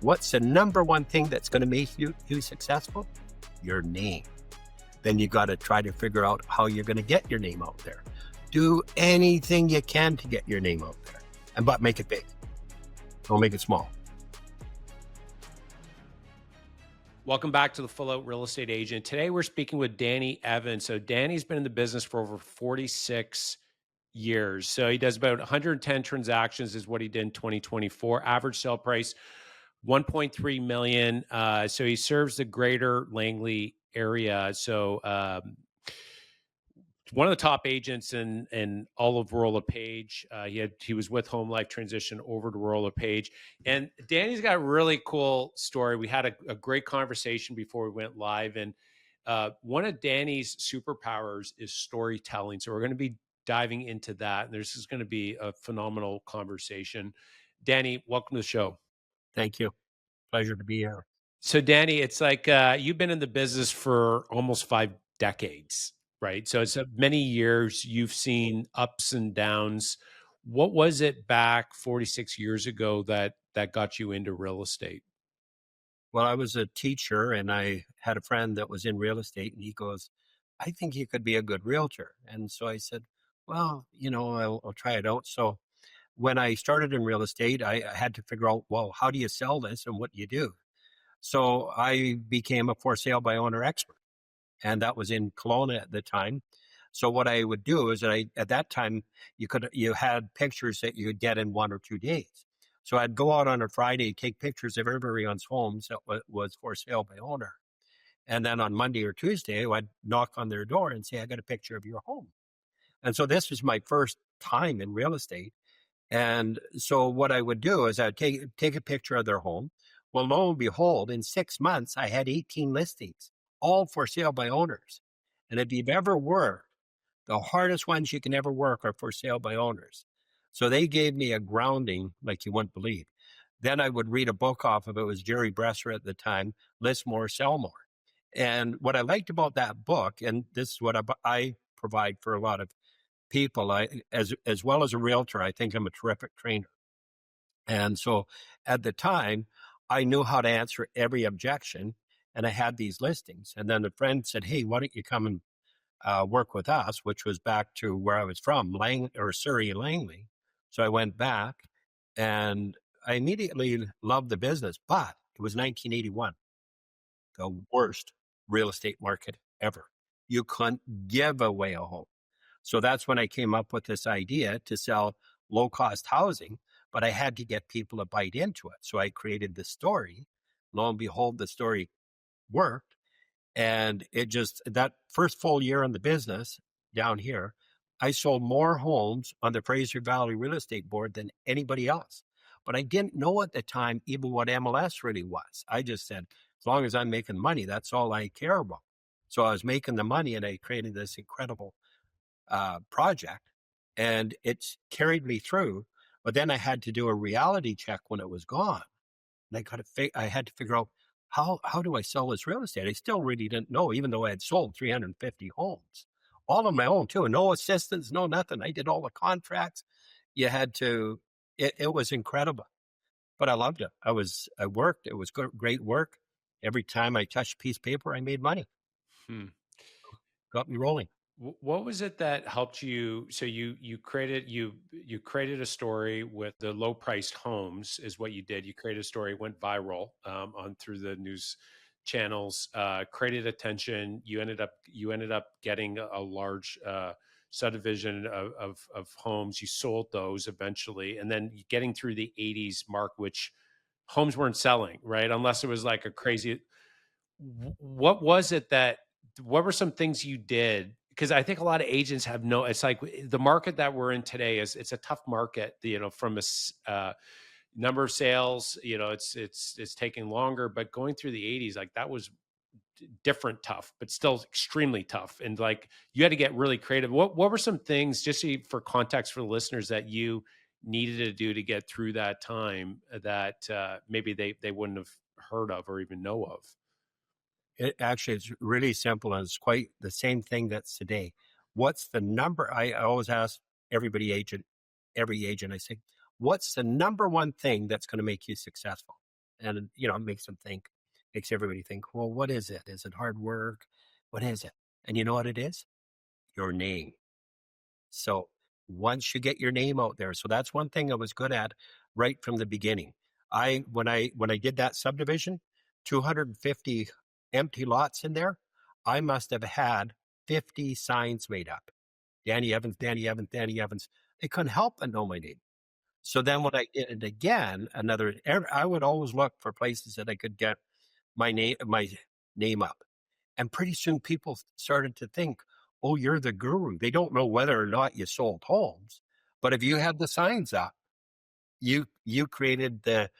What's the number one thing that's going to make you successful? Your name. Then you got to try to figure out how you're going to get your name out there. Do anything you can to get your name out there, but make it big. Don't make it small. Welcome back to the Full Out Real Estate Agent. Today we're speaking with Danny Evans. So Danny's been in the business for over 46 years. So he does about 110 transactions is what he did in 2024. Average sale price, 1.3 million. So he serves the Greater Langley area. So one of the top agents in all of Royal LePage. He was with Home Life, transition over to Royal LePage. And Danny's got a really cool story. We had a great conversation before we went live. And one of Danny's superpowers is storytelling. So we're going to be diving into that. And this is going to be a phenomenal conversation. Danny, welcome to the show. Thank you. Pleasure to be here. So Danny, it's like you've been in the business for almost 5 decades. Right. So it's many years. You've seen ups and downs. What was it back 46 years ago that got you into real estate? Well, I was a teacher and I had a friend that was in real estate and he goes, I think you could be a good realtor. And so I said, well, I'll try it out. So when I started in real estate, I had to figure out, well, how do you sell this and what do you do? So I became a for sale by owner expert. And that was in Kelowna at the time. So what I would do is at that time, you had pictures that you could get in 1 or 2 days. So I'd go out on a Friday, take pictures of everyone's homes that was for sale by owner. And then on Monday or Tuesday, I'd knock on their door and say, I got a picture of your home. And so this was my first time in real estate. And so what I would do is I'd take a picture of their home. Well, lo and behold, in 6 months, I had 18 listings, all for sale by owners. And if you've ever worked, the hardest ones you can ever work are for sale by owners. So they gave me a grounding like you wouldn't believe. Then I would read a book off of it. It was Jerry Bresser at the time, List More, Sell More. And what I liked about that book, and this is what I provide for a lot of people, as well as a realtor, I think I'm a terrific trainer. And so at the time, I knew how to answer every objection, and I had these listings. And then a friend said, hey, why don't you come and work with us, which was back to where I was from, Surrey, Langley. So I went back, and I immediately loved the business, but it was 1981, the worst real estate market ever. You couldn't give away a home. So that's when I came up with this idea to sell low-cost housing, but I had to get people to bite into it. So I created this story. Lo and behold, the story worked. And that first full year in the business down here, I sold more homes on the Fraser Valley Real Estate Board than anybody else. But I didn't know at the time even what MLS really was. I just said, as long as I'm making money, that's all I care about. So I was making the money and I created this incredible project, and it's carried me through. But then I had to do a reality check when it was gone. And I had to figure out how do I sell this real estate? I still really didn't know, even though I had sold 350 homes, all on my own too, no assistants, no nothing. I did all the contracts. It was incredible, but I loved it. I worked. It was great work. Every time I touched a piece of paper, I made money. Got me rolling. What was it that helped you? So you created a story with the low priced homes is what you did. You created a story, went viral on through the news channels, created attention. You ended up getting a large subdivision of homes. You sold those eventually, and then getting through the 80s mark, which homes weren't selling, right? Unless it was like a crazy. What was it what were some things you did? Because I think a lot of agents it's like the market that we're in today it's a tough market, from a number of sales, it's taking longer, but going through the 80s, like that was different tough, but still extremely tough. And like, you had to get really creative. What were some things, just for context for the listeners, that you needed to do to get through that time that maybe they wouldn't have heard of or even know of? It's really simple, and it's quite the same thing that's today. What's the number? I always ask every agent, I say, what's the number one thing that's going to make you successful? And, it makes them think, makes everybody think, well, what is it? Is it hard work? What is it? And you know what it is? Your name. So once you get your name out there, so that's one thing I was good at right from the beginning. When I did that subdivision, 250 empty lots in there, I must have had 50 signs made up. Danny Evans, Danny Evans, Danny Evans. They couldn't help but know my name. So then when I did it again, I would always look for places that I could get my name up. And pretty soon people started to think, oh, you're the guru. They don't know whether or not you sold homes, but if you had the signs up, you created the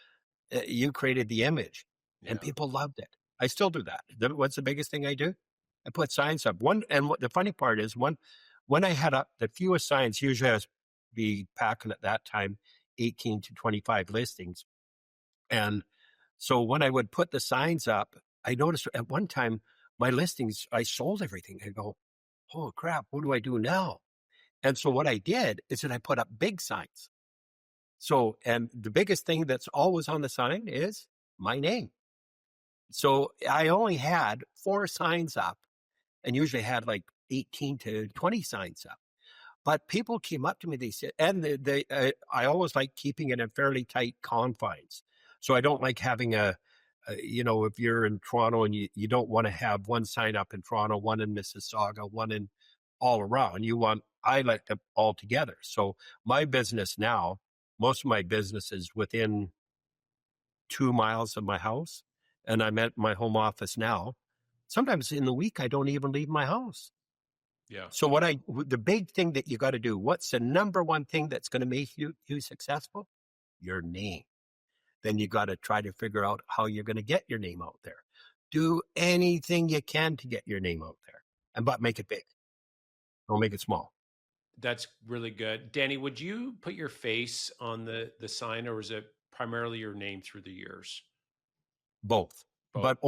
image, and Yeah. people loved it. I still do that. What's the biggest thing I do? I put signs up. One, and what the funny part is, when I had up the fewest signs, usually I was be packing at that time 18 to 25 listings, and so when I would put the signs up, I noticed at one time my listings, I sold everything. I go, oh crap, what do I do now? And so what I did is that I put up big signs. So, and the biggest thing that's always on the sign is my name. So I only had 4 signs up and usually had like 18 to 20 signs up. But people came up to me, they said, and I always like keeping it in fairly tight confines. So I don't like having if you're in Toronto and you don't want to have one sign up in Toronto, one in Mississauga, one in all around. I like them all together. So my business now, most of my business is within 2 miles of my house. And I'm at my home office now. Sometimes in the week, I don't even leave my house. Yeah. So the big thing that you got to do, what's the number one thing that's going to make you successful? Your name. Then you got to try to figure out how you're going to get your name out there. Do anything you can to get your name out there, but make it big. Don't make it small. That's really good. Danny, would you put your face on the sign, or was it primarily your name through the years? Both. Both. But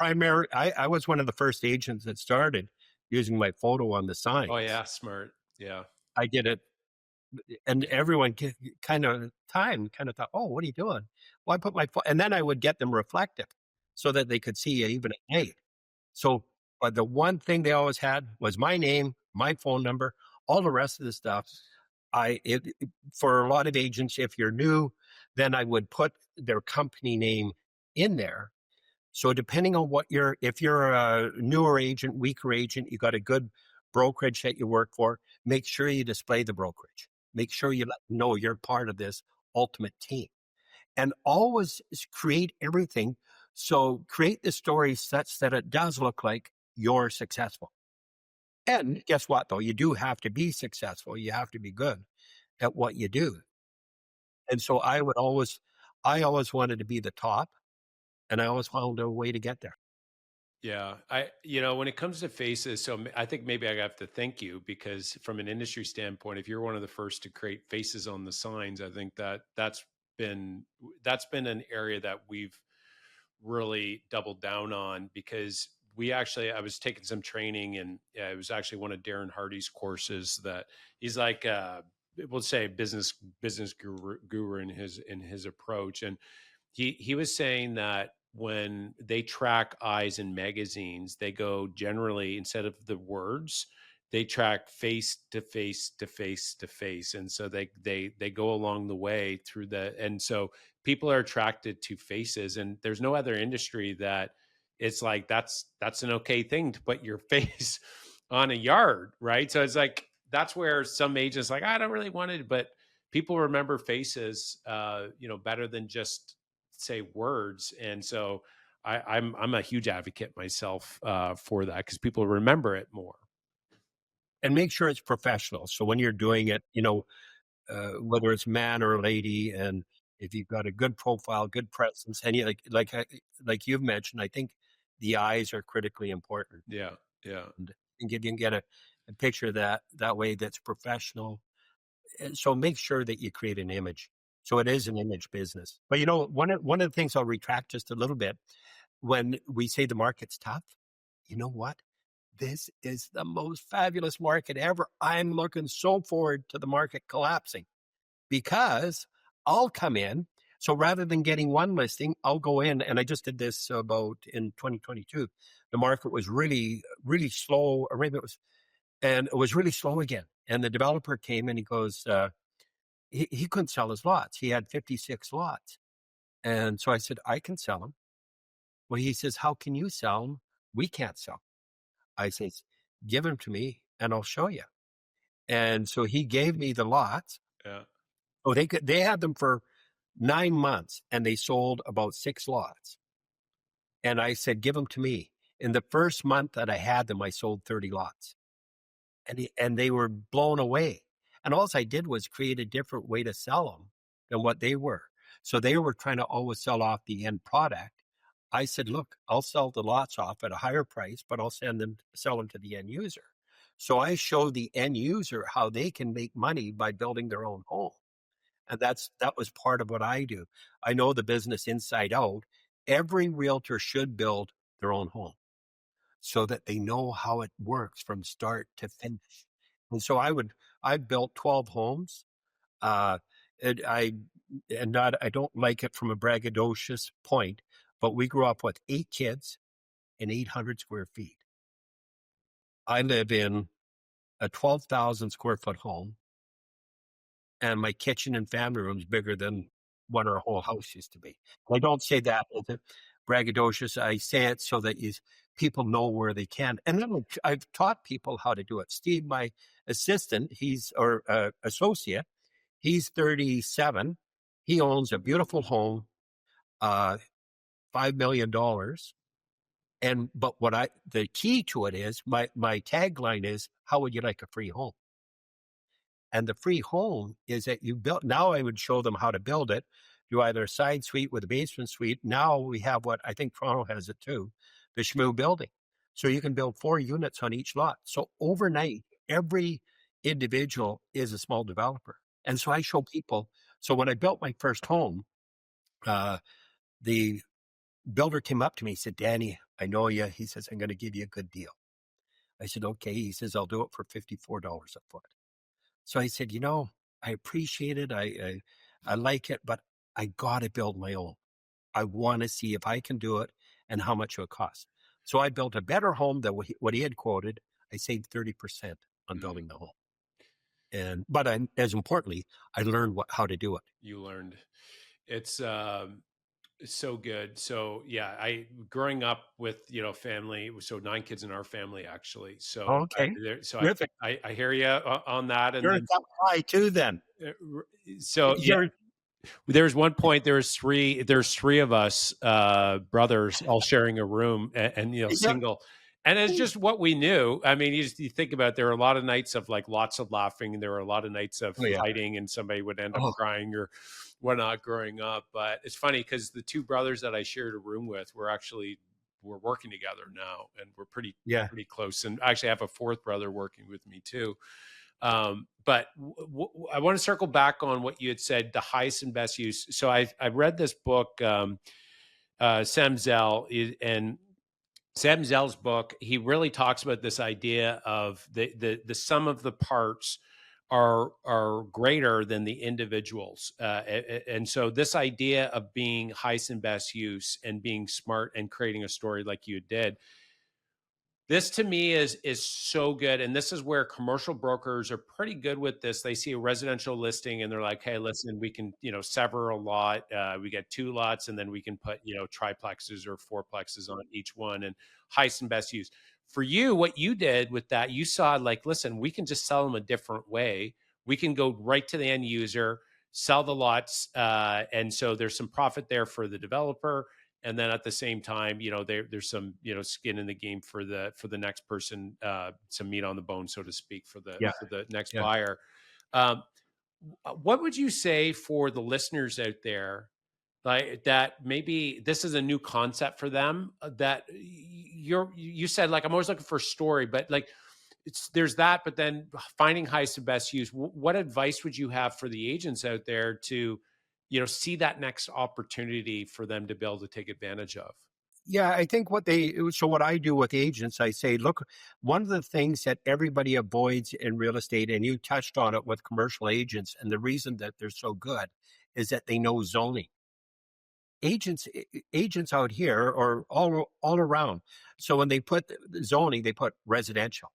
I was one of the first agents that started using my photo on the Oh signs. yeah, smart. Yeah. I did it, and everyone kind of thought, "Oh, what are you doing?" Well, I put and then I would get them reflective, so that they could see even at night. So, but the one thing they always had was my name, my phone number, all the rest of the stuff. For a lot of agents, if you're new, then I would put their company name in there. So depending on if you're a newer agent, weaker agent, you got a good brokerage that you work for, make sure you display the brokerage. Make sure you let them know you're part of this ultimate team. And always create everything. So create the story such that it does look like you're successful. And guess what, though? You do have to be successful. You have to be good at what you do. And so I always wanted to be the top, and I always found a way to get there. Yeah, when it comes to faces, so I think maybe I have to thank you, because from an industry standpoint, if you're one of the first to create faces on the signs, I think been that's been an area that we've really doubled down on, because I was taking some training, and it was actually one of Darren Hardy's courses, that he's like we'll say business guru in his approach, and he was saying that when they track eyes in magazines, they go generally, instead of the words, they track face to face to face to face, and so they go along the way through and so people are attracted to faces, and there's no other industry that it's like that's an okay thing to put your face on a yard, right? So it's like that's where some agents like, I don't really want it, but people remember faces better than just say words. And so I'm a huge advocate myself for that, because people remember it more. And make sure it's professional. So when you're doing it, whether it's man or lady, and if you've got a good profile, good presence, and like you've mentioned, I think the eyes are critically important. Yeah, yeah, And I think if you can get a picture that way that's professional, and so make sure that you create an image. So it is an image business. But one of the things I'll retract just a little bit when we say the market's tough. You know what? This is the most fabulous market ever. I'm looking so forward to the market collapsing because I'll come in. So rather than getting one listing, I'll go in, and I just did this about in 2022. The market was really, really slow. Or maybe it was, and it was really slow again. And the developer came and he goes, he couldn't sell his lots. He had 56 lots. And so I said, I can sell them. Well, he says, how can you sell them? We can't sell 'em. I says, give them to me and I'll show you. And so he gave me the lots. Yeah. Oh, they had them for 9 months and they sold about 6 lots. And I said, give them to me. In the first month that I had them, I sold 30 lots. And they were blown away. And all I did was create a different way to sell them than what they were. So they were trying to always sell off the end product. I said, look, I'll sell the lots off at a higher price, but I'll sell them to the end user. So I show the end user how they can make money by building their own home. And that was part of what I do. I know the business inside out. Every realtor should build their own home so that they know how it works from start to finish. And so I built 12 homes. Uh, and I don't like it from a braggadocious point, but we grew up with 8 kids and 800 square feet. I live in a 12,000 square foot home, and my kitchen and family room is bigger than what our whole house used to be. I don't say that as a braggadocious. I say it so that people know where they can. And then I've taught people how to do it. Steve, my assistant, associate, he's 37. He owns a beautiful home, uh, $5 million. But the key to it is my tagline is, how would you like a free home? And the free home is that you build. Now I would show them how to build it. Do either a side suite with a basement suite. Now we have what I think Toronto has it too, the Shmoo building. So you can build 4 units on each lot. So overnight, every individual is a small developer. And so I show people. So when I built my first home, uh, the builder came up to me. He said, Danny, I know you. He says, I'm going to give you a good deal. I said, okay. He says, I'll do it for $54 a foot. So I said, I appreciate it. I like it, but I got to build my own. I want to see if I can do it and how much it would cost. So I built a better home than what he had quoted. I saved 30% on Mm. building the home. But as importantly, I learned how to do it. You learned. It's so good. So yeah, I growing up with family. So 9 kids in our family actually. So Okay. so Terrific. I hear you on that. And You're a then top guy too then. so yeah, You're there's one point there's three of us brothers all sharing a room and yeah. single, and it's just what we knew. I mean, you think about it, there were a lot of nights of like lots of laughing, and there were a lot of nights of Oh yeah. fighting, and somebody would end up Oh crying or whatnot growing up. But it's funny because the two brothers that I shared a room with we're working together now, and we're pretty yeah. pretty close, and I actually have a fourth brother working with me too. But I want to circle back on what you had said, the highest and best use. So I read this book, Sam Zell, and Sam Zell's book. He really talks about this idea of the sum of the parts are greater than the individuals, and so this idea of being highest and best use and being smart and creating a story like you did, this to me is so good, and this is where commercial brokers are pretty good with this. They see a residential listing and they're like, "Hey, listen, we can sever a lot. We get 2 lots, and then we can put triplexes or fourplexes on each one, and highest and best use." For you, what you did with that, you saw like, listen, we can just sell them a different way. We can go right to the end user, sell the lots, and so there's some profit there for the developer, and then at the same time, there's some skin in the game for the next person, some meat on the bone, so to speak, for the Yeah. next Yeah. buyer. What would you say for the listeners out there, like that maybe this is a new concept for them, that you said, like, I'm always looking for a story, but like there's that, but then finding highest and best use. What advice would you have for the agents out there to see that next opportunity for them to be able to take advantage of? Yeah, I think what I do with agents, I say, look, one of the things that everybody avoids in real estate, and you touched on it with commercial agents, and the reason that they're so good is that they know zoning. agents out here or all around. So when they put the zoning, they put residential.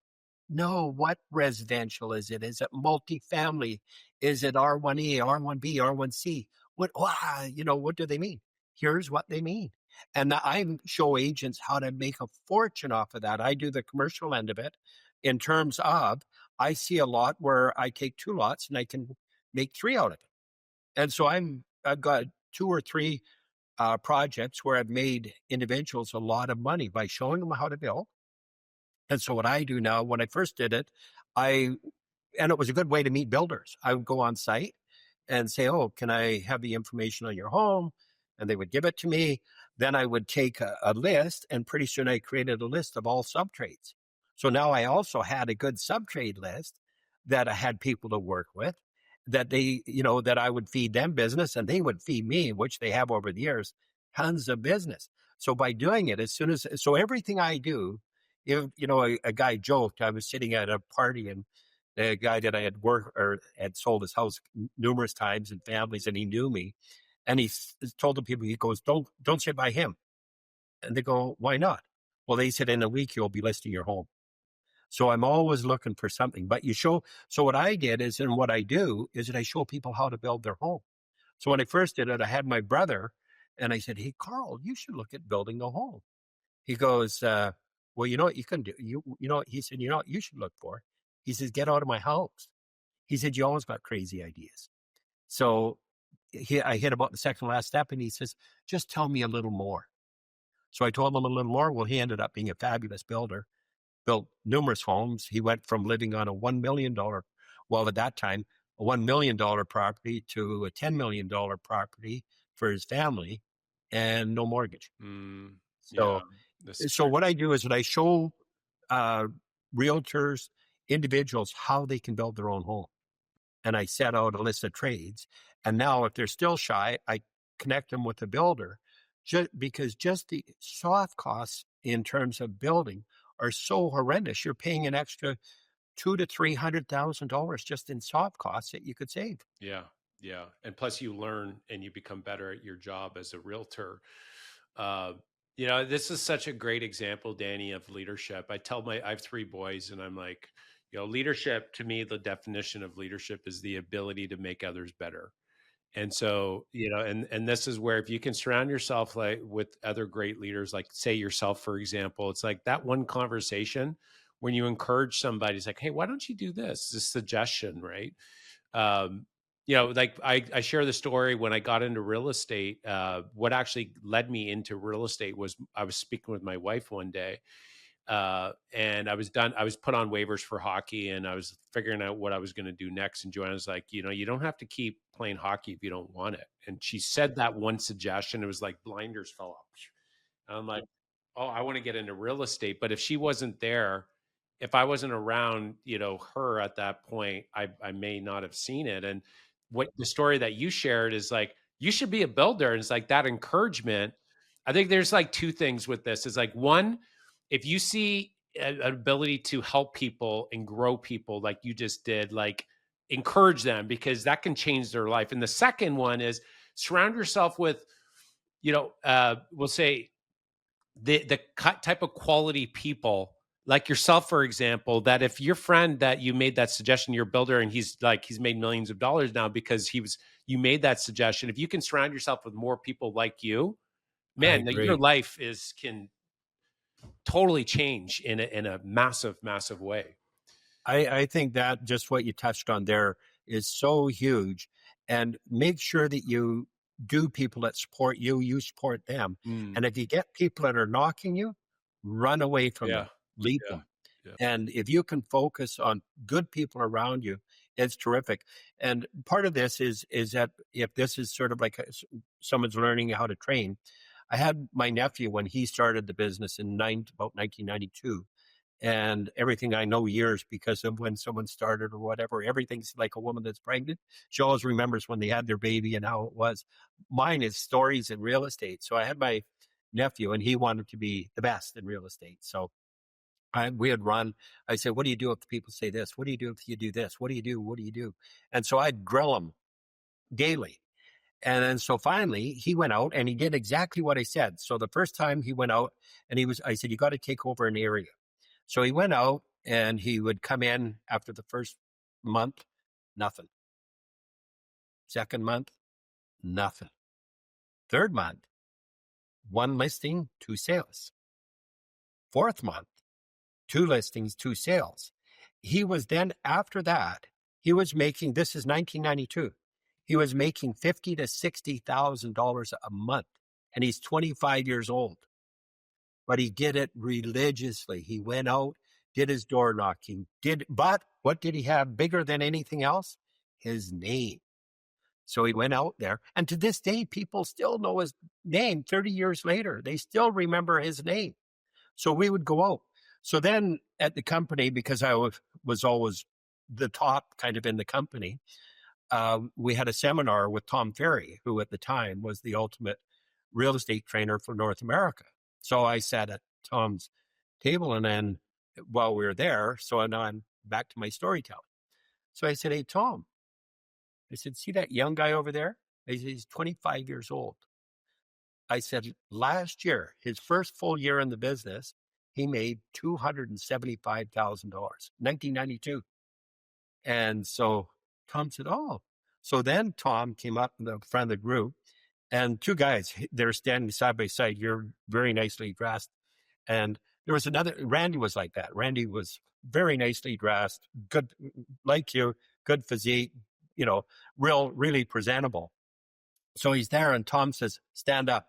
No, what residential is it? Is it multifamily? Is it R1E, R1B, R1C? What do they mean? Here's what they mean. And I show agents how to make a fortune off of that. I do the commercial end of it in terms of I see a lot where I take two lots and I can make three out of it. And so I've got two or three projects where I've made individuals a lot of money by showing them how to build. And so what I do now, when I first did it, I and it was a good way to meet builders. I would go on site and say, "Oh, can I have the information on your home?" And they would give it to me. Then I would take a list, and pretty soon I created a list of all subtrades. So now I also had a good subtrade list that I had people to work with, that that I would feed them business and they would feed me, which they have over the years, tons of business. So by doing it, so everything I do, if a guy joked, I was sitting at a party and the guy that I had worked or had sold his house numerous times and families, and he knew me. And told the people, he goes, don't sit by him. And they go, why not? Well, they said in a week you'll be listing your home. So I'm always looking for something. But so what I did is, and what I do is that I show people how to build their home. So when I first did it, I had my brother, and I said, hey, Carl, you should look at building a home. He goes, well, you know what you can do? He said, you know what you should look for? He says, get out of my house. He said, you always got crazy ideas. So I hit about the second last step, and he says, just tell me a little more. So I told him a little more. Well, he ended up being a fabulous builder, built numerous homes. He went from living on a $1 million, well, at that time, a $1 million property to a $10 million property for his family and no mortgage. Mm, yeah, So, this is so great. what I do is that I show uh, realtors, individuals, how they can build their own home. And I set out a list of trades. And now, if they're still shy, I connect them with a builder, because just the soft costs in terms of building are so horrendous. You're paying an extra $200,000 to $300,000 just in soft costs that you could save. Yeah, yeah, and plus you learn and you become better at your job as a realtor. Uh, this is such a great example, Danny, of leadership. I have three boys, and I'm like, leadership to me, the definition of leadership is the ability to make others better. And so, and this is where if you can surround yourself like with other great leaders, like say yourself, for example, it's like that one conversation when you encourage somebody, it's like, hey, why don't you do this suggestion, right? um, like I share the story when I got into real estate. What actually led me into real estate was I was speaking with my wife one day, and I was put on waivers for hockey, and I was figuring out what I was going to do next. And Joanna's like, you don't have to keep playing hockey if you don't want it. And she said that one suggestion. It was like blinders fell off. And I'm like, oh, I want to get into real estate. But if she wasn't there, if I wasn't around, her at that point, I may not have seen it. And what the story that you shared is like, you should be a builder. And it's like that encouragement. I think there's like two things with this. Is like one, if you see an ability to help people and grow people like you just did, like encourage them because that can change their life. And the second one is surround yourself with, we'll say the type of quality people like yourself, for example, that if your friend that you made that suggestion, your builder, and he's made millions of dollars now because you made that suggestion. If you can surround yourself with more people like you, I man, your agree. life can totally change in a massive, massive way. I think that just what you touched on there is so huge. And make sure that you do people that support you, you support them. Mm, And if you get people that are knocking you, run away from yeah, them, leave yeah, them. yeah. And if you can focus on good people around you, it's terrific. And part of this is that if this is sort of like someone's learning how to train, I had my nephew when he started the business in about 1992, and everything I know years because of when someone started or whatever. Everything's like a woman that's pregnant. She always remembers when they had their baby and how it was. Mine is stories in real estate. So I had my nephew, and he wanted to be the best in real estate. So we had run. I said, "What do you do if the people say this? What do you do if you do this? What do you do? What do you do?" And so I'd grill him daily. And then so finally he went out and he did exactly what I said. So the first time he went out and I said, you got to take over an area. So he went out and he would come in after the first month, nothing. Second month, nothing. Third month, one listing, two sales. Fourth month, two listings, two sales. He was then, after that, he was making, this is 1992, he was making $50,000 to $60,000 a month. And he's 25 years old, but he did it religiously. He went out, did his door knocking, but what did he have bigger than anything else? His name. So he went out there, and to this day, people still know his name 30 years later. They still remember his name. So we would go out. So then at the company, because I was always the top kind of in the company, we had a seminar with Tom Ferry, who at the time was the ultimate real estate trainer for North America. So I sat at Tom's table, and then while we were there, so now I'm back to my storytelling. So I said, "Hey, Tom," I said, "see that young guy over there? I said, he's 25 years old." I said, "Last year, his first full year in the business, he made $275,000, 1992." And so Tom said, "Oh." So then Tom came up in the front of the group, and two guys, they're standing side by side. You're very nicely dressed. And there was another, Randy was like that. Randy was very nicely dressed, good, like you, good physique, you know, really presentable. So he's there, and Tom says, "Stand up."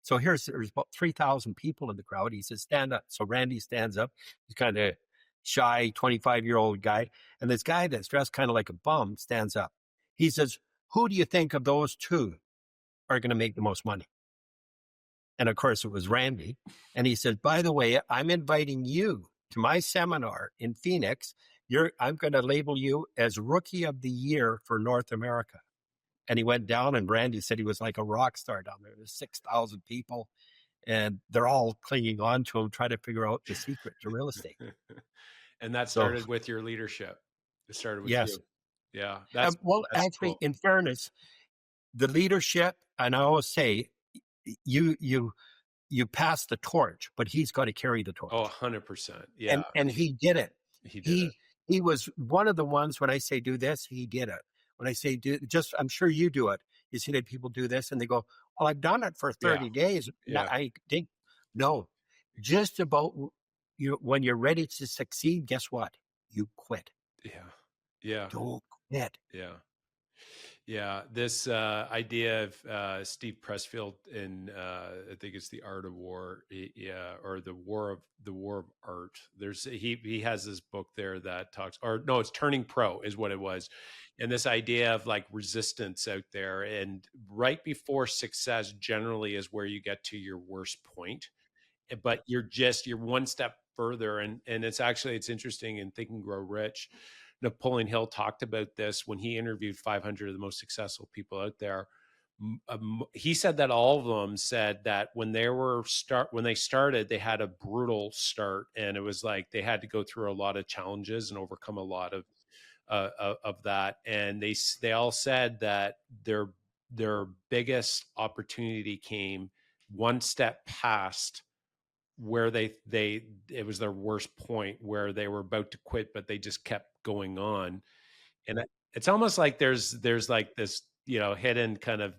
So there's about 3,000 people in the crowd. He says, "Stand up." So Randy stands up. He's kind of shy, 25-year-old guy. And this guy that's dressed kind of like a bum stands up. He says, "Who do you think of those two are going to make the most money?" And of course, it was Randy. And he said, "By the way, I'm inviting you to my seminar in Phoenix. I'm going to label you as Rookie of the Year for North America." And he went down, and Randy said he was like a rock star down there. There's 6,000 people, and they're all clinging on to him, trying to figure out the secret to real estate. And that So, started with your leadership. It started with yes. you. Yeah, that's Well, that's actually, cool. in fairness, the leadership, and I always say, you you you pass the torch, but he's got to carry the Oh, torch. 100%. Yeah, And he did it. he did it. He was one of the ones. When I say do this, he did it. When I say do, just, I'm sure you do it. You see that people do this and they go, "Well, I've done it for Yeah, 30 days. Now yeah, I think," no, just about you, when you're ready to succeed, guess what? You quit. yeah, yeah, Don't quit. yeah. Yeah, this idea of Steve Pressfield in I think it's the Art of War, yeah, or the War of Art. There's he has this book there that talks, or no, it's Turning Pro is what it was, and this idea of like resistance out there, and right before success generally is where you get to your worst point, but you're one step further, and it's interesting in Think and Grow Rich. Napoleon Hill talked about this when he interviewed 500 of the most successful people out there. He said that all of them said that when they started, they had a brutal start, and it was like they had to go through a lot of challenges and overcome a lot of that. And they all said that their biggest opportunity came one step past where they it was their worst point, where they were about to quit, but they just kept going on. And it's almost like there's like this, hidden kind of,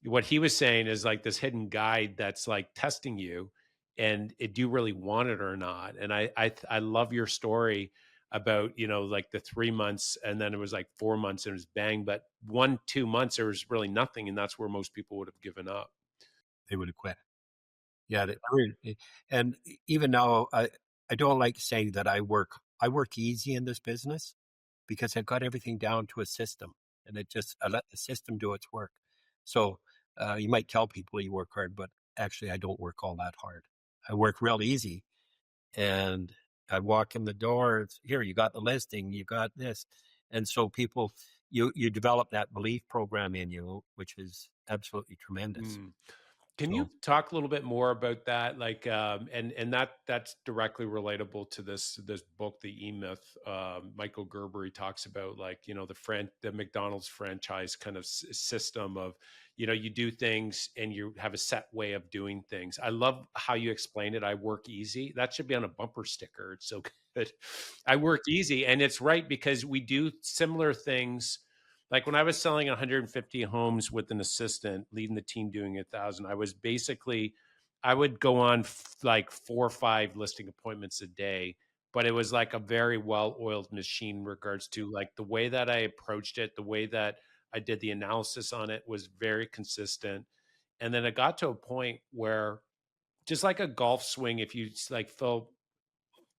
what he was saying is like this hidden guide that's like testing you, and do you really want it or not? And I love your story about, like the 3 months, and then it was like 4 months and it was bang, but 1 2 months there was really nothing, and that's where most people would have given up. They would have quit. Yeah, and even now, I don't like saying that I work easy in this business because I've got everything down to a system, and I let the system do its work. So you might tell people you work hard, but actually I don't work all that hard. I work real easy, and I walk in the door. It's, "Here, you got the listing, you got this," and so people, you develop that belief program in you, which is absolutely tremendous. Mm. Can you So talk a little bit more about that? Like, and that's directly relatable to this book, The E Myth. Michael Gerber, he talks about, like, the McDonald's franchise kind of system of, you do things and you have a set way of doing things. I love how you explain it. I work easy. That should be on a bumper sticker. It's so good. I work easy, and it's right because we do similar things. Like when I was selling 150 homes with an assistant, leading the team doing 1,000, I would go on like 4 or 5 listing appointments a day, but it was like a very well-oiled machine in regards to like the way that I approached it, the way that I did the analysis on it was very consistent. And then it got to a point where, just like a golf swing, if you like Phil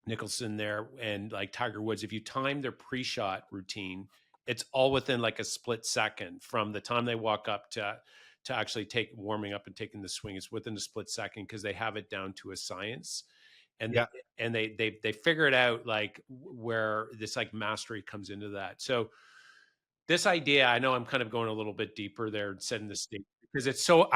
Nicholson there and like Tiger Woods, if you time their pre-shot routine, it's all within like a split second from the time they walk up to actually take warming up and taking the swing. It's within a split second because they have it down to a science, and yeah, they figure it out, like where this like mastery comes into that. So this idea, I know I'm kind of going a little bit deeper there and setting the stage because it's so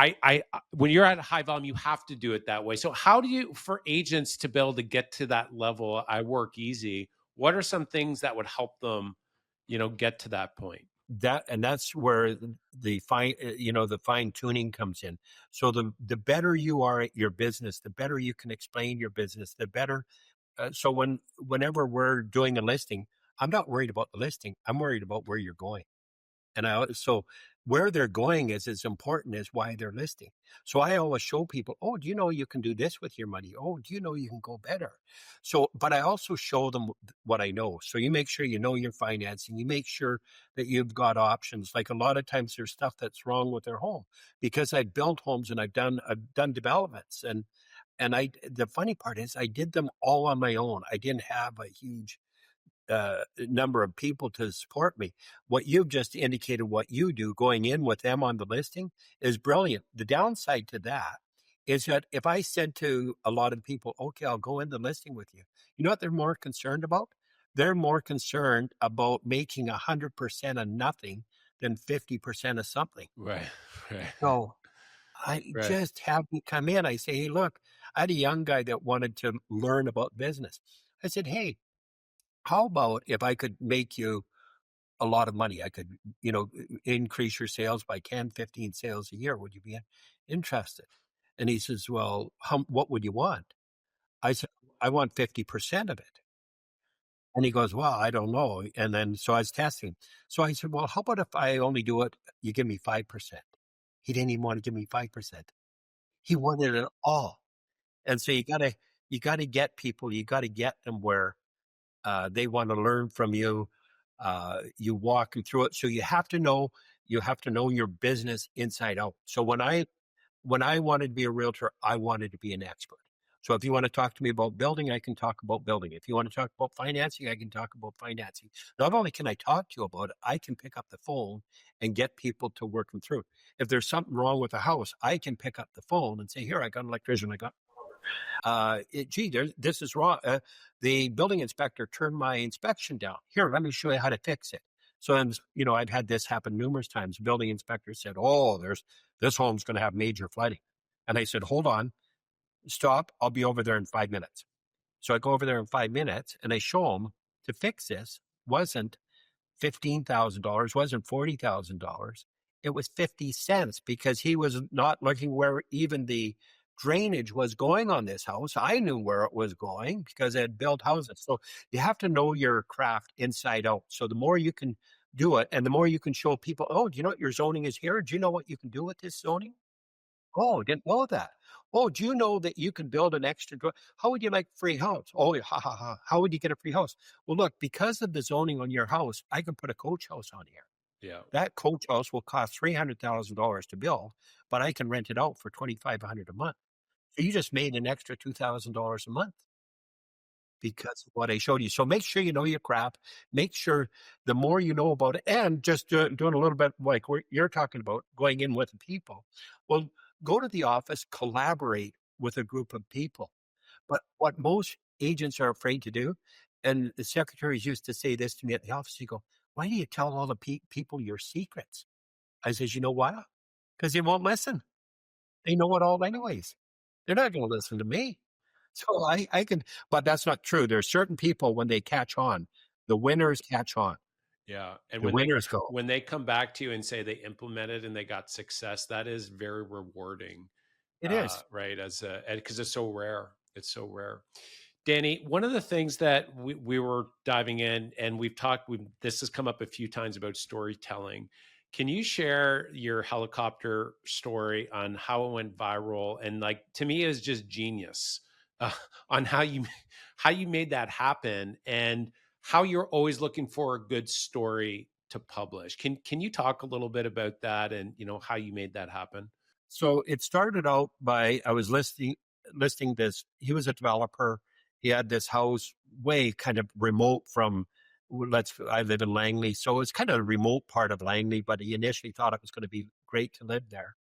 when you're at a high volume, you have to do it that way. So how do you, for agents to be able to get to that level, I work easy, what are some things that would help them, get to that point? that's where the the fine tuning comes in. So the better you are at your business, the better you can explain your business, the better. So whenever we're doing a listing, I'm not worried about the listing. I'm worried about where you're going. So where they're going is as important as why they're listing. So I always show people, oh, do you know you can do this with your money? Oh, do you know you can go better? So, but I also show them what I know. So you make sure you know your financing. You make sure that you've got options. Like a lot of times there's stuff that's wrong with their home because I built homes and I've done developments and the funny part is I did them all on my own. I didn't have a huge number of people to support me. What you've just indicated, what you do going in with them on the listing is brilliant. The downside to that is that if I said to a lot of people, okay, I'll go in the listing with you, you know what they're more concerned about? They're more concerned about making 100% of nothing than 50% of something. Right, right, So I right. just have them come in. I say, hey, look, I had a young guy that wanted to learn about business. I said, hey, how about if I could make you a lot of money? I could, increase your sales by 10, 15 sales a year. Would you be interested? And he says, well, what would you want? I said, I want 50% of it. And he goes, well, I don't know. And then, so I was testing. So I said, well, how about if I only do it, you give me 5%? He didn't even want to give me 5%. He wanted it all. And so you gotta get people, you gotta get them where they want to learn from you. You walk them through it. So you have to know your business inside out. So when I wanted to be a realtor, I wanted to be an expert. So if you want to talk to me about building, I can talk about building. If you want to talk about financing, I can talk about financing. Not only can I talk to you about it, I can pick up the phone and get people to work them through. If there's something wrong with a house, I can pick up the phone and say, here, I got an electrician, I got gee, this is wrong. The building inspector turned my inspection down. Here, let me show you how to fix it. So, I've had this happen numerous times. The building inspector said, oh, this home's going to have major flooding. And I said, hold on, stop. I'll be over there in 5 minutes. So I go over there in 5 minutes and I show him to fix this wasn't $15,000, wasn't $40,000. It was 50 cents because he was not looking where even the drainage was going on this house. I knew where it was going because I had built houses. So you have to know your craft inside out. So the more you can do it and the more you can show people, oh, do you know what your zoning is here? Do you know what you can do with this zoning? Oh, didn't know that. Oh, do you know that you can build an extra how would you like free house? Oh, yeah, ha, ha, ha. How would you get a free house? Well, look, because of the zoning on your house, I can put a coach house on here. Yeah, That coach house will cost $300,000 to build, but I can rent it out for 2,500 a month. So you just made an extra $2,000 a month because of what I showed you. So make sure you know your crap. Make sure the more you know about it, and just doing a little bit like what you're talking about, going in with the people. Well, go to the office, collaborate with a group of people. But what most agents are afraid to do, and the secretaries used to say this to me at the office, you go, why do you tell all the people your secrets? I says, you know why? Because they won't listen. They know it all anyways. They're not going to listen to me. So I can, but that's not true. There's certain people when they catch on, the winners catch on. Yeah, and The winners go. when they come back to you and say they implemented and they got success, that is very rewarding, It is. right? As a because it's so rare. It's so rare. Danny, one of the things that we were diving in, and this has come up a few times about storytelling. Can you share your helicopter story on how it went viral? And like to me, is just genius uh, on how you made that happen, and how you're always looking for a good story to publish. Can you talk a little bit about that, and how you made that happen? So it started out by I was listing this. He was a developer. He had this house way kind of remote from I live in Langley, so it's kind of a remote part of Langley, but he initially thought it was going to be great to live there.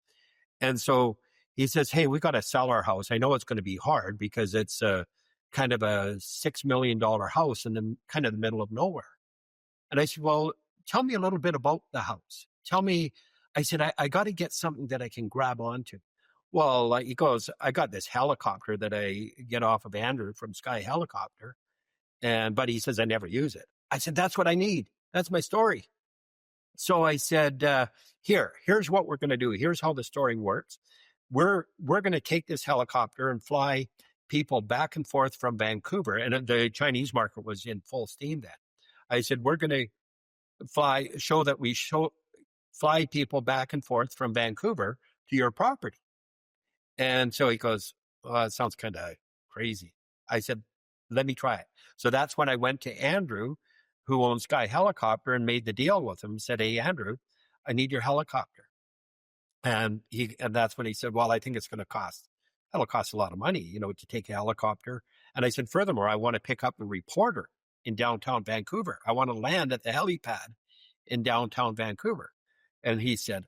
And so he says, "Hey, we got to sell our house. I know it's going to be hard because it's a kind of a $6 million house in the kind of the middle of nowhere." And I said, "Well, tell me a little bit about the house. Tell me." I said, I got to get something that I can grab onto. Well, like he goes, I got this helicopter that I get off of Andrew from Sky Helicopter. But he says, I never use it. I said, that's what I need. That's my story. So I said, here's what we're going to do. Here's how the story works. We're going to take this helicopter and fly people back and forth from Vancouver. And the Chinese market was in full steam then. I said, we're going to fly people back and forth from Vancouver to your property. And so he goes, well, that sounds kind of crazy. I said, let me try it. So that's when I went to Andrew, who owns Sky Helicopter, and made the deal with him. Said, hey, Andrew, I need your helicopter. And that's when he said, well, I think it's going to cost. That'll cost a lot of money, to take a helicopter. And I said, furthermore, I want to pick up a reporter in downtown Vancouver. I want to land at the helipad in downtown Vancouver. And he said,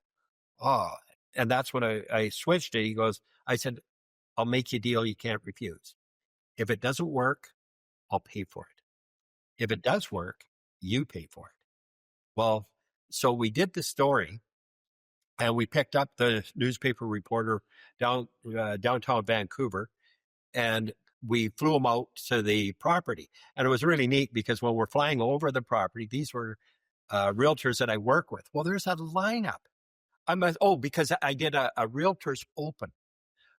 oh, and that's when I switched it. He goes, I said, I'll make you a deal you can't refuse. If it doesn't work, I'll pay for it. If it does work, you pay for it. Well, so we did the story and we picked up the newspaper reporter downtown Vancouver, and we flew him out to the property. And it was really neat because when we're flying over the property, these were realtors that I work with. Well, there's a lineup. Because I did a realtors open.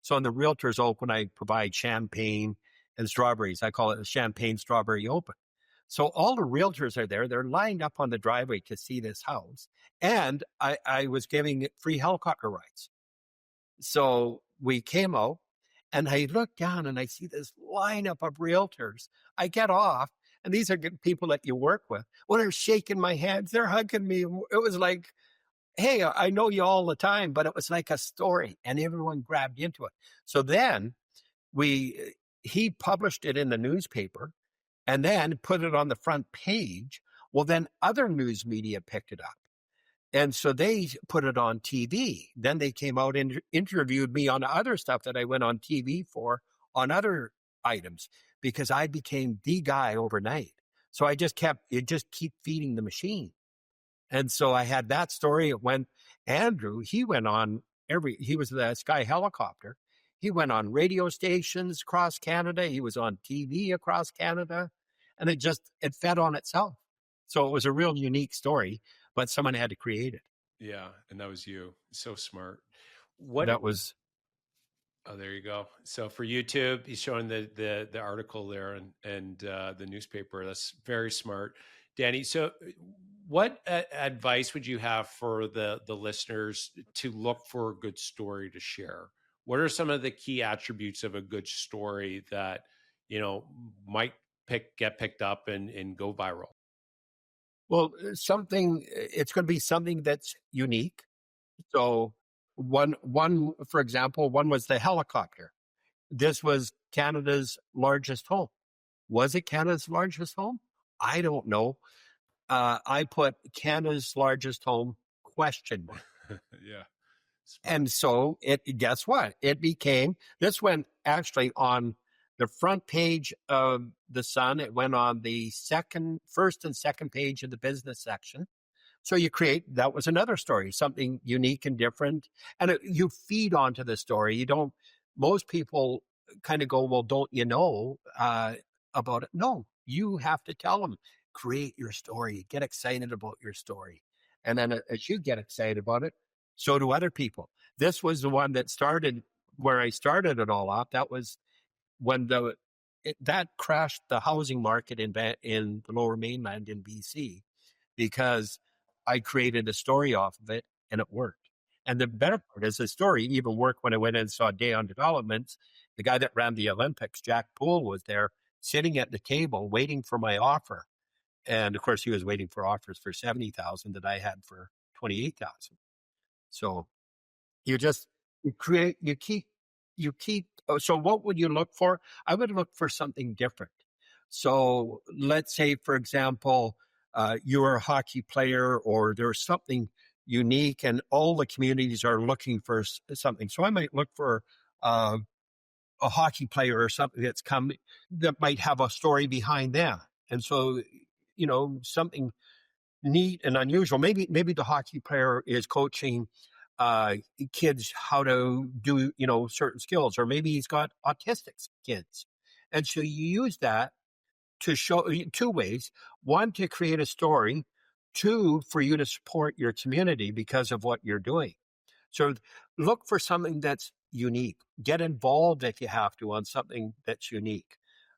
So in the realtors open, I provide champagne and strawberries. I call it a champagne strawberry open. So all the realtors are there. They're lined up on the driveway to see this house. And I was giving free helicopter rides. So we came out and I look down and I see this lineup of realtors. I get off, and these are good people that you work with. Well, they're shaking my hands. They're hugging me. It was like, hey, I know you all the time, but it was like a story, and everyone grabbed into it. So then he published it in the newspaper and then put it on the front page. Well, then other news media picked it up. And so they put it on TV. Then they came out and interviewed me on other stuff that I went on TV for on other items because I became the guy overnight. So it just keep feeding the machine. And so I had that story. When Andrew, he was the Sky Helicopter. He went on radio stations across Canada. He was on TV across Canada, and it fed on itself. So it was a real unique story, but someone had to create it. Yeah, and that was you. So smart. What That was, Oh, there you go. So for YouTube, he's showing the article there and the newspaper. That's very smart, Danny. So, what advice would you have for the listeners to look for a good story to share? What are some of the key attributes of a good story that might get picked up and go viral? well, it's going to be something that's unique. So for example, one was the helicopter. This was Canada's largest home. Was it Canada's largest home? I don't know. I put Canada's largest home question mark. Yeah, smart. And so guess what? This went actually on the front page of the Sun. It went on the first and second page of the business section. So you create, that was another story, something unique and different. And you feed onto the story. You don't, most people kind of go, well, don't you know about it? No, you have to tell them, create your story, get excited about your story. And then as you get excited about it, so do other people. This was the one that started where I started it all off. That was when that crashed the housing market in the Lower Mainland in BC because I created a story off of it and it worked. And the better part is the story even worked when I went in and saw Day on Development. The guy that ran the Olympics, Jack Poole, was there sitting at the table waiting for my offer. And of course, he was waiting for offers for 70,000 that I had for 28,000. So you just you create you keep so what would you look for? I would look for something different. So let's say, for example, you're a hockey player or there's something unique and all the communities are looking for something. So I might look for uh, a hockey player or something that's come that might have a story behind them. And so, something neat and unusual. Maybe the hockey player is coaching uh, kids how to do certain skills, or maybe he's got autistic kids, and so you use that to show two ways: one, to create a story; two, for you to support your community because of what you're doing. So look for something that's unique. Get involved if you have to on something that's unique.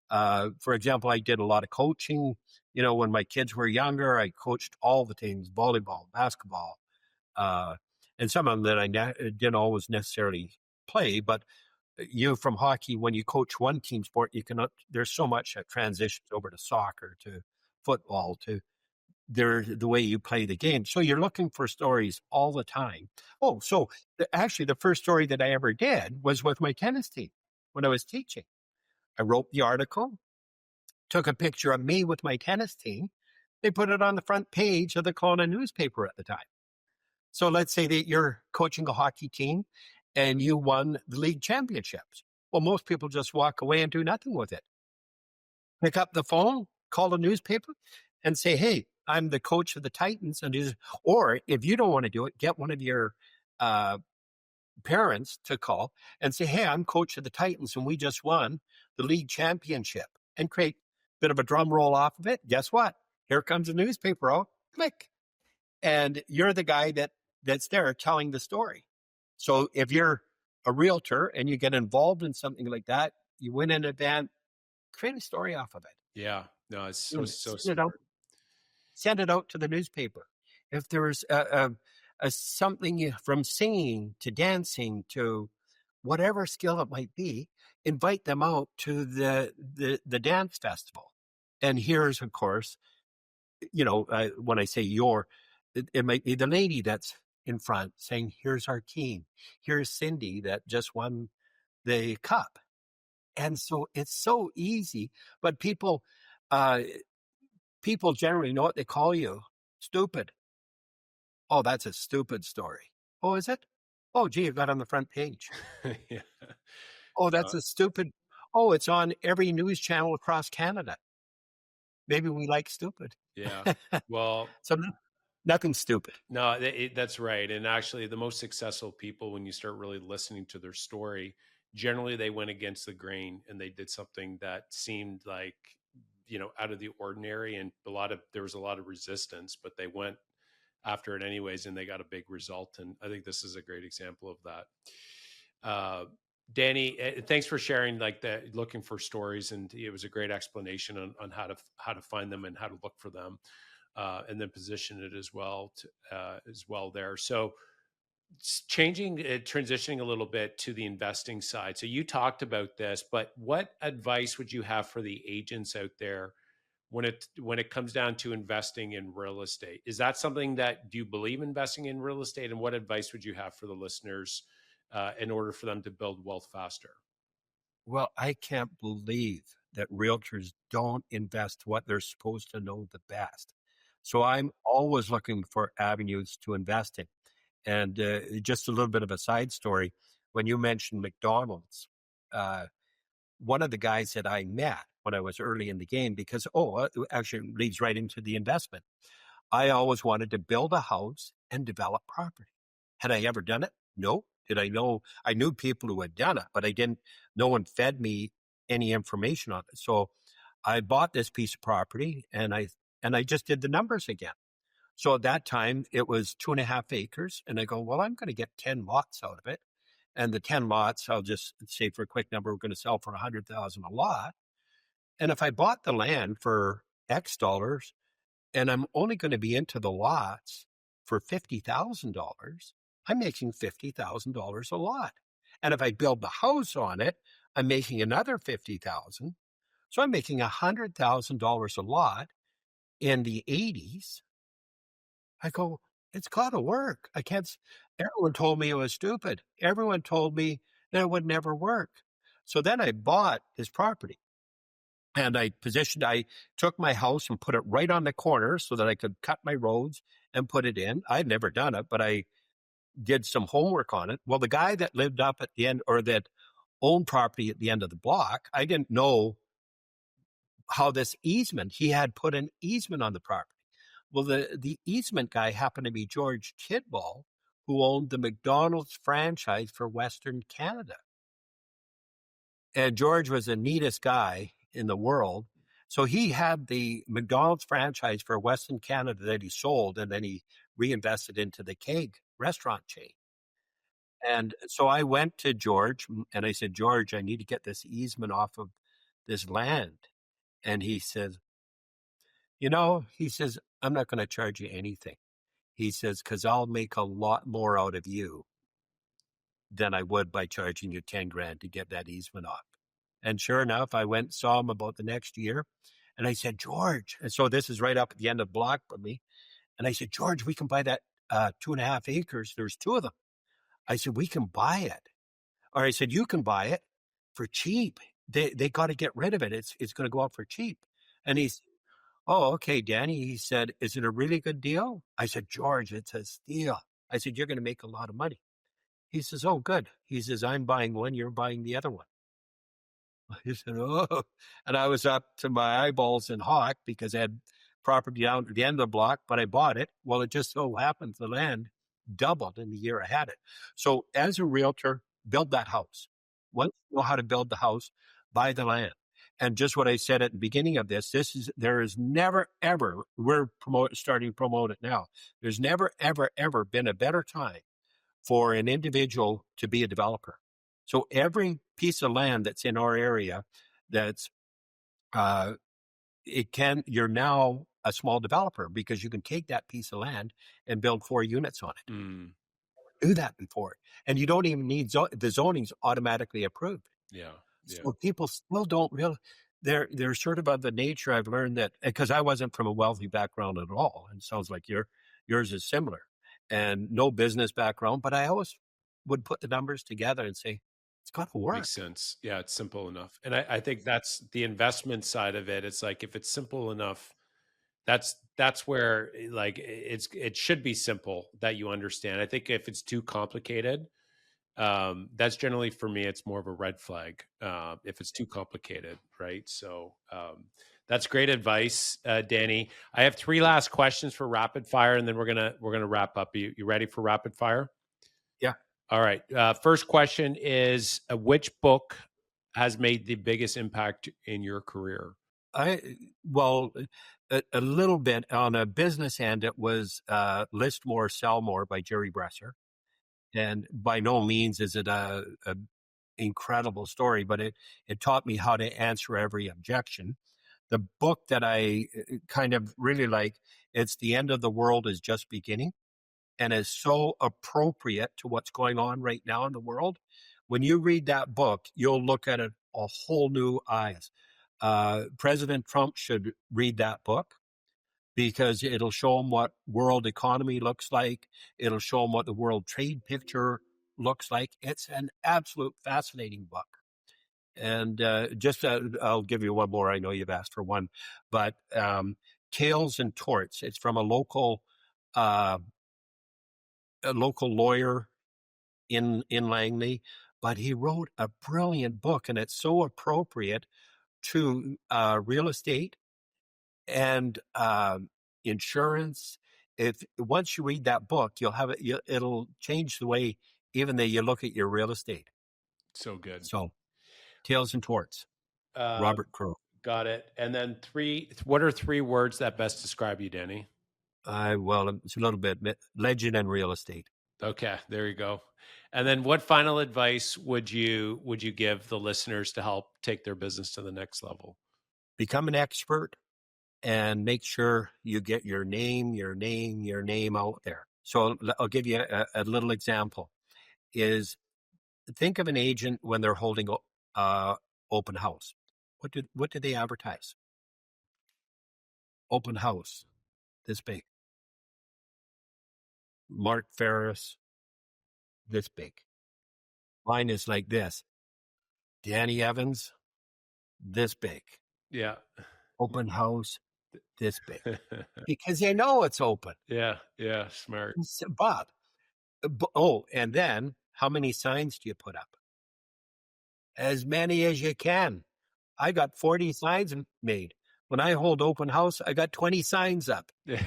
For example, I did a lot of coaching. When my kids were younger, I coached all the teams: volleyball, basketball, uh, and some of them that I didn't always necessarily play. But from hockey, when you coach one team sport, you can. There's so much that transitions over to soccer, to football, to the way you play the game. So you're looking for stories all the time. Oh, so actually, the first story that I ever did was with my tennis team when I was teaching. I wrote the article, took a picture of me with my tennis team. They put it on the front page of the Kelowna newspaper at the time. So let's say that you're coaching a hockey team and you won the league championships. Well, most people just walk away and do nothing with it. Pick up the phone, call the newspaper, and say, "Hey, I'm the coach of the Titans." Or if you don't want to do it, get one of your uh, parents to call and say, "Hey, I'm coach of the Titans, and we just won the league championship," and create a bit of a drum roll off of it. Guess what? Here comes the newspaper. Oh, click, and you're the guy that's there telling the story. So if you're a realtor and you get involved in something like that, you win an event, create a story off of it. Yeah. No, it's so Send it out smart. to the newspaper. If there's a something from singing to dancing to whatever skill it might be, invite them out to the dance festival. And here's, of course, when I say it might be the lady that's in front saying, "Here's our team. Here's Cindy that just won the cup." And so it's so easy, but uh, people generally know what they call you: stupid. Oh, that's a stupid story. Oh, is it? Oh, gee, it got on the front page. Yeah. Oh, Uh, that's a stupid. Oh, it's on every news channel across Canada. Maybe we like stupid. yeah. Well, So nothing stupid. no, that's right. And actually, the most successful people, when you start really listening to their story, generally they went against the grain and they did something that seemed like, out of the ordinary. And there was a lot of resistance, but they went after it anyways, and they got a big result. And I think this is a great example of that. Uh, Danny, thanks for sharing like that, looking for stories, and it was a great explanation on how to find them and how to look for them, and then position it as well there. So transitioning a little bit to the investing side. So you talked about this, but what advice would you have for the agents out there when it comes down to investing in real estate? Is that something that do you believe investing in real estate, and what advice would you have for the listeners in order for them to build wealth faster? Well, I can't believe that realtors don't invest what they're supposed to know the best. So I'm always looking for avenues to invest in. And just a little bit of a side story: when you mentioned McDonald's, uh, one of the guys that I met when I was early in the game, because, actually leads right into the investment. I always wanted to build a house and develop property. Had I ever done it? No. Did I know? I knew people who had done it, but I didn't, no one fed me any information on it. So I bought this piece of property and I just did the numbers again. So at that time it was 2.5 acres. And I go, well, I'm going to get 10 lots out of it. And the 10 lots, I'll just say for a quick number, we're going to sell for 100,000 a lot. And if I bought the land for X dollars, and I'm only going to be into the lots for $50,000, I'm making $50,000 a lot. And if I build the house on it, I'm making another 50,000. So I'm making $100,000 a lot in the 80s. I go, it's got to work. I can't. Everyone told me it was stupid. Everyone told me that it would never work. So then I bought this property and I took my house and put it right on the corner so that I could cut my roads and put it in. I'd never done it, but I did some homework on it. Well, the guy that lived up at the end or that owned property at the end of the block, I didn't know how this easement, he had put an easement on the property. Well, the easement guy happened to be George Kidball, who owned the McDonald's franchise for Western Canada. And George was the neatest guy in the world. So he had the McDonald's franchise for Western Canada that he sold, and then he reinvested into the Keg restaurant chain. And so I went to George and I said, George, I need to get this easement off of this land. And he said, he says, I'm not going to charge you anything. He says, because I'll make a lot more out of you than I would by charging you 10 grand to get that easement off. And sure enough, I went and saw him about the next year. And I said, George, and so this is right up at the end of the block for me. And I said, George, we can buy that 2.5 acres. There's two of them. I said, we can buy it. Or I said, you can buy it for cheap. They got to get rid of it. It's going to go out for cheap. And he's, oh, okay, Danny. He said, is it a really good deal? I said, George, it's a steal. I said, you're going to make a lot of money. He says, oh, good. He says, I'm buying one, you're buying the other one. He said, oh, and I was up to my eyeballs in hawk because I had property down at the end of the block, but I bought it. Well, it just so happens the land doubled in the year I had it. So as a realtor, build that house. Once you know how to build the house, buy the land. And just what I said at the beginning of there is never, ever, starting to promote it now. There's never, ever, ever been a better time for an individual to be a developer. So every piece of land that's in our area, that's uh, you're now a small developer because you can take that piece of land and build 4 units on it. Mm, Do that before, and you don't even need the zoning's automatically approved. yeah. Yeah. So people still don't realize they're sort of the nature. I've learned that because I wasn't from a wealthy background at all, and it sounds like yours is similar, and no business background. But I always would put the numbers together and say it's got to Makes work. sense. Yeah, it's simple enough. And I think that's the investment side of it. It's like if it's simple enough, that's where it should be simple that you understand. I think if it's too complicated, that's generally for me, it's more of a red flag. If it's too complicated, right? So that's great advice, Danny. I have three last questions for rapid fire, and then we're gonna wrap up. You ready for rapid fire? Yeah, All right. First question is which book has made the biggest impact in your career? I well a little bit on a business end. It was List More, Sell More by Jerry Bresser, and by no means is it a incredible story, but it taught me how to answer every objection. The book that I kind of really like, it's The End of the World is Just Beginning, and is so appropriate to what's going on right now in the world. When you read that book, you'll look at it a whole new eyes. President Trump should read that book because it'll show him what world economy looks like. It'll show him what the world trade picture looks like. It's an absolute fascinating book. And I'll give you one more. I know you've asked for one, but Tales and Torts. It's from uh, a local lawyer in Langley, but he wrote a brilliant book, and it's so appropriate to real estate and insurance if once you read that book, you'll have it. It'll change the way even that you look at your real estate. So good. So, Tails and Torts, Uh, Robert Crow. got it. And then what are three words that best describe you, Danny? Well, it's a little bit legend and real estate. Okay, there you go. And then what final advice would you give the listeners to help take their business to the next level? Become an expert and make sure you get your name out there. So I'll give you a little example. Is think of an agent when they're holding uh, open house. What did they advertise? Open house, this big. Mark Faris, this big. Mine is like this. Danny Evans, this big. Yeah. Open house, this big. Because they know it's open. Yeah, yeah, smart. Bob. Oh, and then how many signs do you put up? As many as you can. I got 40 signs made. When I hold open house, I got 20 signs up. Yeah.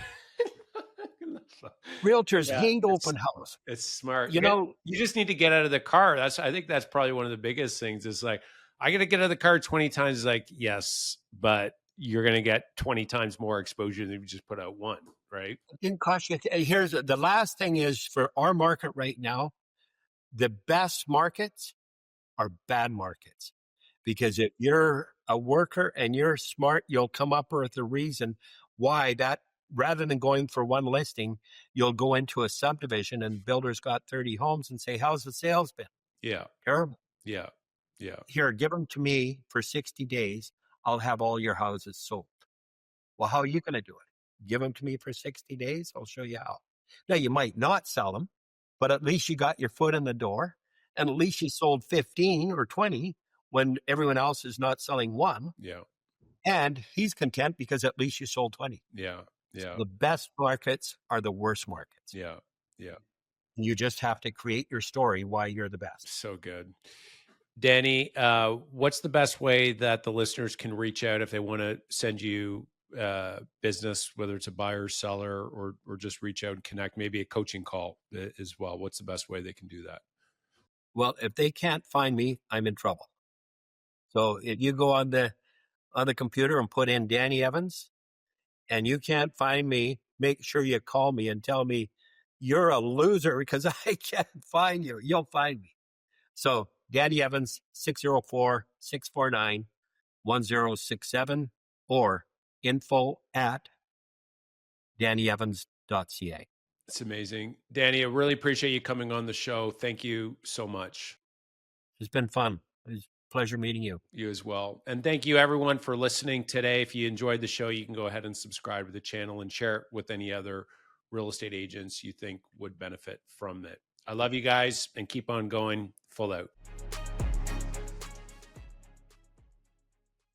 Realtors Yeah, hate it's open house. it's smart. You know, You just need to get out of the car. I think that's probably one of the biggest things is like, I got to get out of the car 20 times. It's like, yes, but you're going to get 20 times more exposure than if you just put out one, right? it didn't cost you. Here's the last thing is for our market right now, the best markets are bad markets. Because if you're a worker and you're smart, you'll come up with a reason why that rather than going for one listing, you'll go into a subdivision and builders got 30 homes and say, how's the sales been? Yeah, Terrible. yeah, yeah, Here, give them to me for 60 days. I'll have all your houses sold. Well, how are you going to do it? Give them to me for 60 days. I'll show you how. Now, you might not sell them, but at least you got your foot in the door and at least you sold 15 or 20 when everyone else is not selling one. yeah, And he's content because at least you sold 20. yeah, yeah, The best markets are the worst markets. yeah, yeah. You just have to create your story why you're the best. So good. Danny, what's the best way that the listeners can reach out if they want to send you business, whether it's a buyer, seller, or just reach out and connect, maybe a coaching call as well? What's the best way they can do that? Well, if they can't find me, I'm in trouble. So if you go on the computer and put in Danny Evans and you can't find me, make sure you call me and tell me you're a loser because I can't find you. You'll find me. So Danny Evans, 604-649-1067 or info at dannyevans.ca. It's amazing. Danny, I really appreciate you coming on the show. Thank you so much. It's been fun. It's a pleasure meeting you. You as well. And thank you everyone for listening today. If you enjoyed the show, you can go ahead and subscribe to the channel and share it with any other real estate agents you think would benefit from it. I love you guys and keep on going full out.